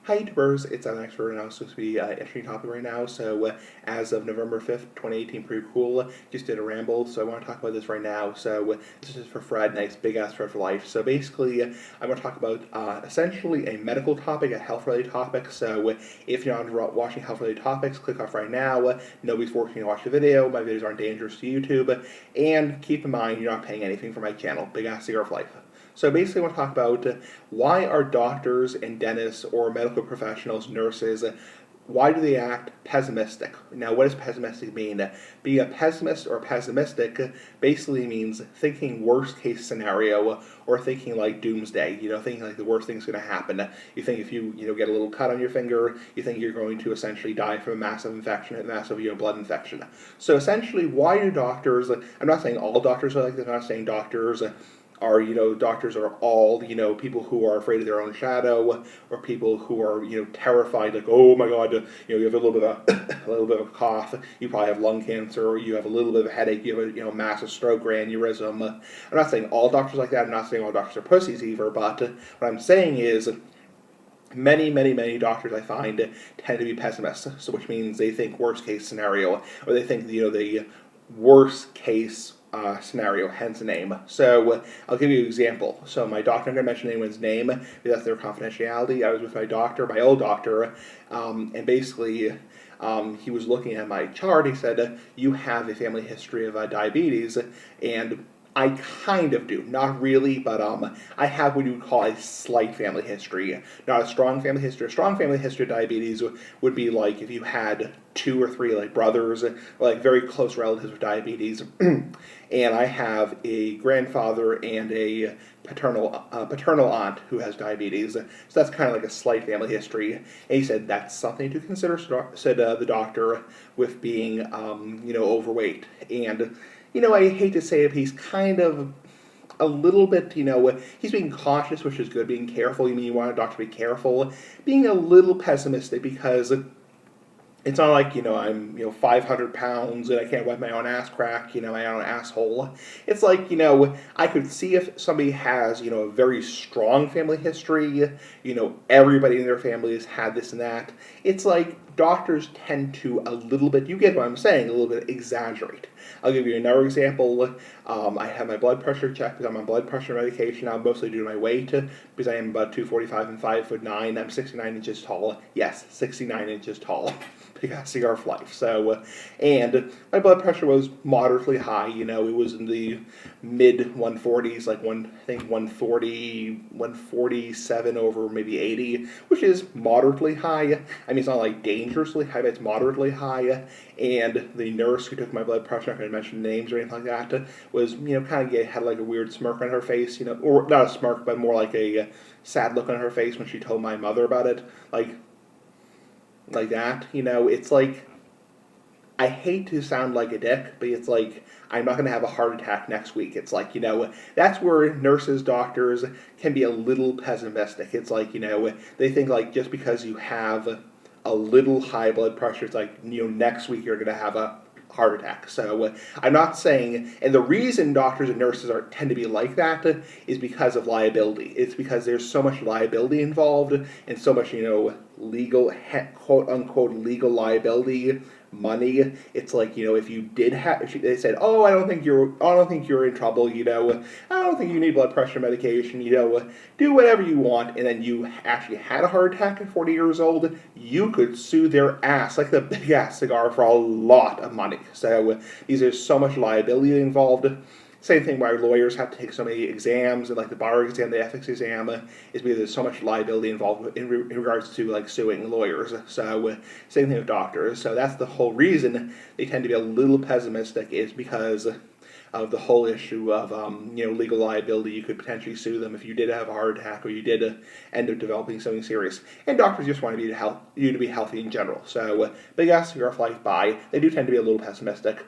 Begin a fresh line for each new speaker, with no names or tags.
Hi YouTubers, it's Alex for now. Supposed to be an interesting topic right now. So as of November 5th, 2018, pretty cool. Just did a ramble, so I want to talk about this right now. So this is for Fred, nice big ass Fred for life. So basically, I want to talk about essentially a medical topic, a health related topic. So if you're not watching health related topics, click off right now. Nobody's forcing you to watch the video. My videos aren't dangerous to YouTube. And keep in mind, you're not paying anything for my channel. Big ass cigar for life. So basically, I want to talk about why are doctors and dentists or medical professionals, nurses, why do they act pessimistic? Now, what does pessimistic mean? Being a pessimist or pessimistic basically means thinking worst case scenario or thinking like doomsday, thinking like the worst thing's going to happen. You think if you get a little cut on your finger, you think you're going to essentially die from a massive infection, a massive blood infection. So essentially, why do doctors, I'm not saying all doctors are like this, I'm not saying doctors are doctors are all people who are afraid of their own shadow, or people who are terrified, like, oh my god, you have a little bit of a little bit of a cough, you probably have lung cancer, or you have a little bit of a headache, you have a massive stroke or aneurysm. I'm not saying all doctors like that, I'm not saying all doctors are pussies either, but what I'm saying is many doctors I find tend to be pessimists, so which means they think worst case scenario, or they think the worst case scenario, hence the name. So I'll give you an example. So my doctor, I'm going to mention anyone's name because that's their confidentiality. I was with my doctor, my old doctor, and basically he was looking at my chart. He said, you have a family history of diabetes, and I kind of do, not really, but I have what you would call a slight family history, not a strong family history. A strong family history of diabetes would be like if you had two or three like brothers, or like very close relatives with diabetes. And I have a grandfather and a paternal aunt who has diabetes, so that's kind of like a slight family history. And he said that's something to consider, said the doctor, with being overweight. And I hate to say it, he's kind of a little bit, he's being cautious, which is good, being careful. You mean you want a doctor to be careful, being a little pessimistic because it's not like, I'm, 500 pounds and I can't wipe my own ass crack, my own asshole. It's like, I could see if somebody has, a very strong family history, everybody in their family has had this and that. It's like doctors tend to a little bit, you get what I'm saying, a little bit exaggerate. I'll give you another example. I have my blood pressure checked because I'm on blood pressure medication. I'm mostly due to my weight because I am about 245 and 5'9". I'm 69 inches tall. Yes, 69 inches tall. Big ass cigar for life. So, and my blood pressure was moderately high. It was in the mid 140s, like I think 140, 147 over maybe 80, which is moderately high. I mean, it's not like dangerously high, but it's moderately high. And the nurse who took my blood pressure, I'm not going to mention names or anything like that, was, kind of had like a weird smirk on her face, or not a smirk, but more like a sad look on her face when she told my mother about it. Like that, it's like, I hate to sound like a dick, but it's like, I'm not going to have a heart attack next week. It's like, that's where nurses, doctors can be a little pessimistic. It's like, they think like just because you have a little high blood pressure, it's like, next week you're going to have a heart attack. So I'm not saying, and the reason doctors and nurses tend to be like that is because of liability. It's because there's so much liability involved and so much, legal, quote unquote, legal liability, money. It's like, if you did have, if they said, oh, I don't think you're in trouble, I don't think you need blood pressure medication, do whatever you want, and then you actually had a heart attack at 40 years old, you could sue their ass, like the big ass cigar, for a lot of money. So there's so much liability involved. Same thing why lawyers have to take so many exams, and like the bar exam, the ethics exam, is because there's so much liability involved in regards to like suing lawyers. So same thing with doctors. So that's the whole reason they tend to be a little pessimistic, is because of the whole issue of legal liability. You could potentially sue them if you did have a heart attack or you did end up developing something serious. And doctors just want you to be healthy in general. So big ass cigar for life. Bye. They do tend to be a little pessimistic.